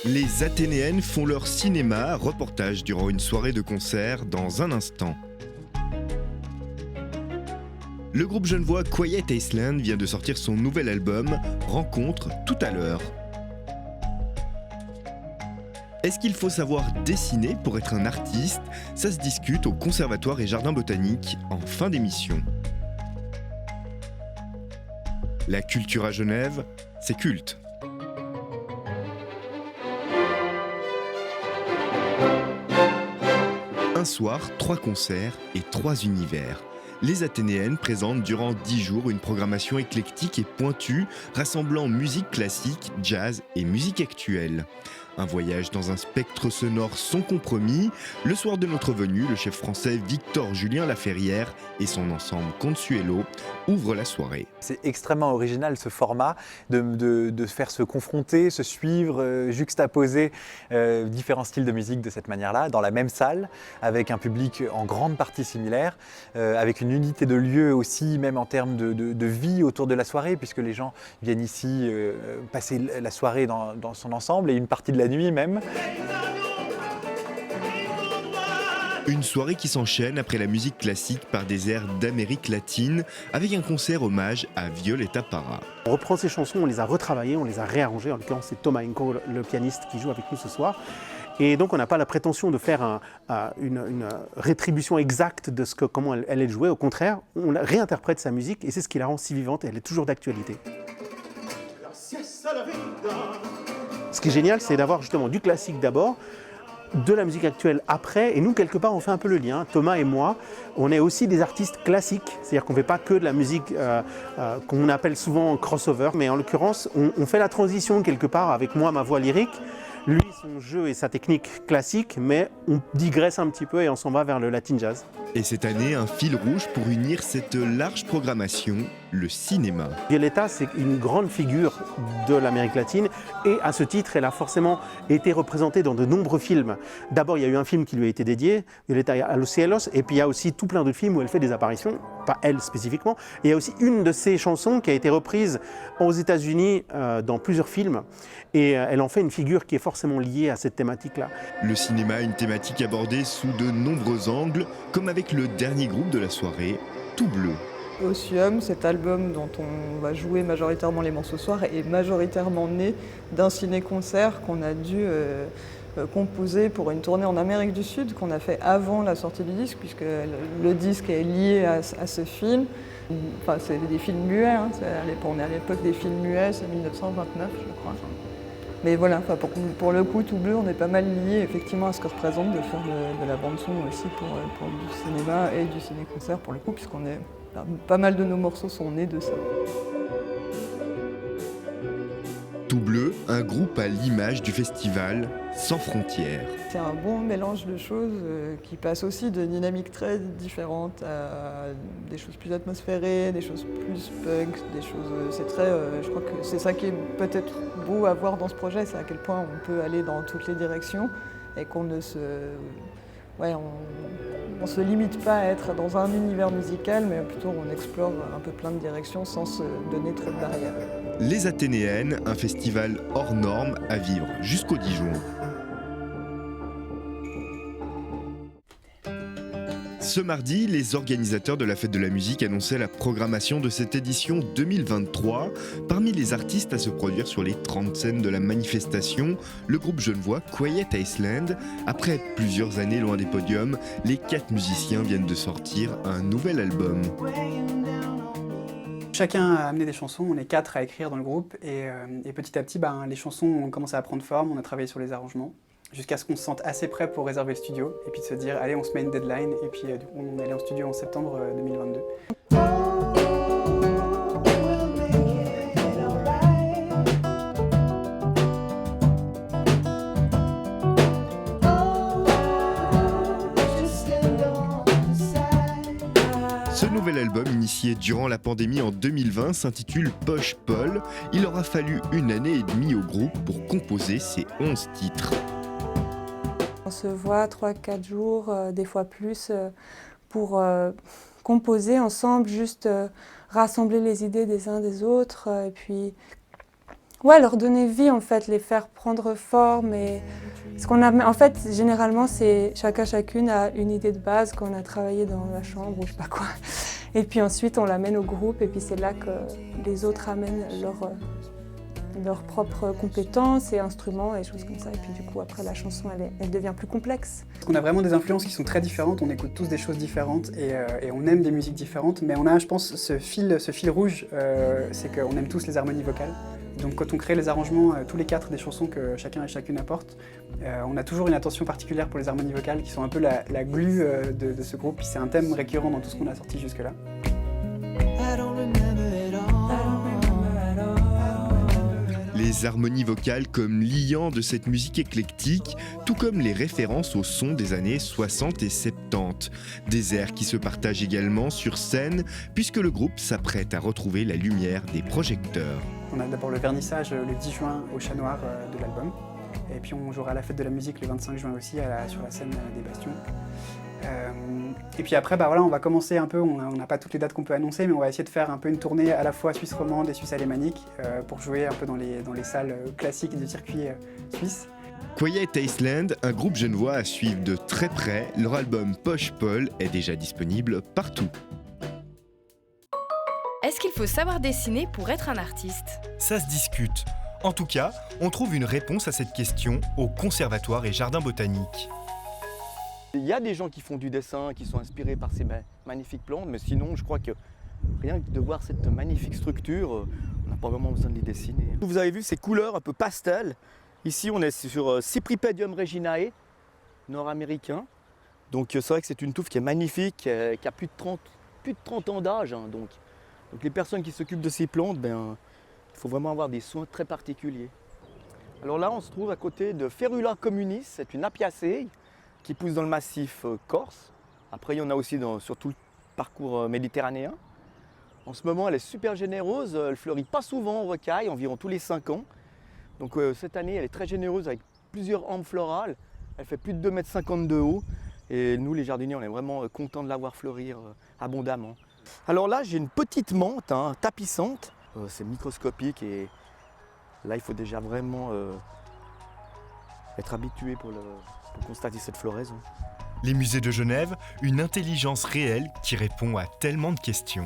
Les Athénéennes font leur cinéma, reportage durant une soirée de concert dans un instant. Le groupe genevois Quiet Iceland vient de sortir son nouvel album, Rencontre tout à l'heure. Est-ce qu'il faut savoir dessiner pour être un artiste? Ça se discute au Conservatoire et Jardin botanique en fin d'émission. La culture à Genève, c'est culte. Un soir, 3 concerts et 3 univers. Les Athénéennes présentent durant 10 jours une programmation éclectique et pointue, rassemblant musique classique, jazz et musique actuelle. Un voyage dans un spectre sonore sans compromis. Le soir de notre venue, le chef français Victor Julien Laferrière et son ensemble Consuelo ouvrent la soirée. C'est extrêmement original ce format de faire se confronter, se suivre, juxtaposer différents styles de musique de cette manière-là, dans la même salle, avec un public en grande partie similaire, avec une unité de lieu aussi, même en termes de vie autour de la soirée, puisque les gens viennent ici passer la soirée dans son ensemble et une partie de la nuit même. Une soirée qui s'enchaîne après la musique classique par des airs d'Amérique latine, avec un concert hommage à Violeta Parra. On reprend ces chansons, on les a retravaillées, on les a réarrangées. En l'occurrence, c'est Thomas Enko, le pianiste, qui joue avec nous ce soir. Et donc, on n'a pas la prétention de faire une rétribution exacte de comment elle est jouée. Au contraire, on réinterprète sa musique et c'est ce qui la rend si vivante et elle est toujours d'actualité. Ce qui est génial, c'est d'avoir justement du classique d'abord, de la musique actuelle après, et nous, quelque part, on fait un peu le lien. Thomas et moi, on est aussi des artistes classiques, c'est-à-dire qu'on ne fait pas que de la musique qu'on appelle souvent crossover, mais en l'occurrence, on fait la transition quelque part avec moi, ma voix lyrique, lui, son jeu et sa technique classique, mais on digresse un petit peu et on s'en va vers le latin jazz. Et cette année, un fil rouge pour unir cette large programmation, le cinéma. Violeta, c'est une grande figure de l'Amérique latine et à ce titre, elle a forcément été représentée dans de nombreux films. D'abord, il y a eu un film qui lui a été dédié, Violeta a los cielos, et puis il y a aussi tout plein d'autres films où elle fait des apparitions, pas elle spécifiquement. Et il y a aussi une de ses chansons qui a été reprise aux États-Unis dans plusieurs films et elle en fait une figure qui est forcément liée à cette thématique-là. Le cinéma, une thématique abordée sous de nombreux angles, comme avec le dernier groupe de la soirée, Tout Bleu. Ossuum, cet album dont on va jouer majoritairement les morceaux ce soir, est majoritairement né d'un ciné-concert qu'on a dû composer pour une tournée en Amérique du Sud qu'on a fait avant la sortie du disque, puisque le disque est lié à ce film. Enfin, c'est des films muets, hein. On est à l'époque des films muets, c'est 1929 je crois. Mais voilà, enfin, pour le coup, Tout Bleu, on est pas mal lié effectivement à ce que représente de faire de la bande-son aussi pour du cinéma et du ciné-concert pour le coup, puisqu'on est pas mal de nos morceaux sont nés de ça. Tout Bleu, un groupe à l'image du festival Sans Frontières. C'est un bon mélange de choses qui passent aussi de dynamiques très différentes à des choses plus atmosphérées, des choses plus punk, des choses. C'est très. Je crois que c'est ça qui est peut-être beau à voir dans ce projet, c'est à quel point on peut aller dans toutes les directions et qu'on ne se. Ouais, on se limite pas à être dans un univers musical, mais plutôt on explore un peu plein de directions sans se donner trop de barrières. Les Athénéennes, un festival hors norme à vivre jusqu'au 10 juin. Ce mardi, les organisateurs de la Fête de la musique annonçaient la programmation de cette édition 2023. Parmi les artistes à se produire sur les 30 scènes de la manifestation, le groupe genevois Quiet Iceland. Après plusieurs années loin des podiums, les 4 musiciens viennent de sortir un nouvel album. Chacun a amené des chansons, on est 4 à écrire dans le groupe et petit à petit, les chansons ont commencé à prendre forme, on a travaillé sur les arrangements. Jusqu'à ce qu'on se sente assez prêt pour réserver le studio et puis de se dire allez on se met une deadline et puis on est allé en studio en septembre 2022. Ce nouvel album, initié durant la pandémie en 2020, s'intitule Poche Paul. Il aura fallu une année et demie au groupe pour composer ces 11 titres. On se voit 3-4 jours, des fois plus, pour composer ensemble, juste rassembler les idées des uns des autres. Et puis Ouais, leur donner vie en fait, les faire prendre forme et ce qu'on a, en fait, généralement, c'est chacune a une idée de base qu'on a travaillé dans la chambre ou je sais pas quoi. Et puis ensuite, on l'amène au groupe et puis c'est là que les autres amènent leurs propres compétences et instruments et choses comme ça. Et puis du coup, après, la chanson, elle devient plus complexe. Parce qu'on a vraiment des influences qui sont très différentes, on écoute tous des choses différentes et on aime des musiques différentes, mais on a, je pense, ce fil rouge, c'est qu'on aime tous les harmonies vocales. Donc quand on crée les arrangements, tous les 4 des chansons que chacun et chacune apporte, on a toujours une attention particulière pour les harmonies vocales qui sont un peu la glue de ce groupe. Puis c'est un thème récurrent dans tout ce qu'on a sorti jusque-là. Les harmonies vocales comme liant de cette musique éclectique, tout comme les références au son des années 60 et 70. Des airs qui se partagent également sur scène, puisque le groupe s'apprête à retrouver la lumière des projecteurs. On a d'abord le vernissage le 10 juin au Chat Noir de l'album. Et puis on jouera la fête de la musique le 25 juin aussi sur la scène des Bastions. Et puis après, on va commencer un peu, on n'a pas toutes les dates qu'on peut annoncer, mais on va essayer de faire un peu une tournée à la fois suisse romande et suisse alémanique pour jouer un peu dans les salles classiques du circuit suisse. Quiet Iceland, un groupe genevois à suivre de très près, leur album Poche Paul est déjà disponible partout. Est-ce qu'il faut savoir dessiner pour être un artiste ? Ça se discute. En tout cas, on trouve une réponse à cette question au Conservatoire et Jardin botanique. Il y a des gens qui font du dessin, qui sont inspirés par ces magnifiques plantes, mais sinon, je crois que rien que de voir cette magnifique structure, on n'a pas vraiment besoin de les dessiner. Vous avez vu ces couleurs un peu pastel. Ici, on est sur Cypripedium reginae, nord-américain. Donc c'est vrai que c'est une touffe qui est magnifique, qui a plus de 30 ans d'âge. Hein, donc les personnes qui s'occupent de ces plantes, il faut vraiment avoir des soins très particuliers. Alors là, on se trouve à côté de Ferula communis, c'est une apiacée qui pousse dans le massif corse. Après, il y en a aussi sur tout le parcours méditerranéen. En ce moment, elle est super généreuse, elle fleurit pas souvent en rocaille, environ tous les 5 ans. Donc cette année, elle est très généreuse avec plusieurs hampes florales. Elle fait plus de 2,50 m de haut. Et nous, les jardiniers, on est vraiment contents de la voir fleurir abondamment. Alors là, j'ai une petite menthe tapissante. C'est microscopique et là, il faut déjà vraiment être habitué pour constater cette floraison. Les musées de Genève, une intelligence réelle qui répond à tellement de questions.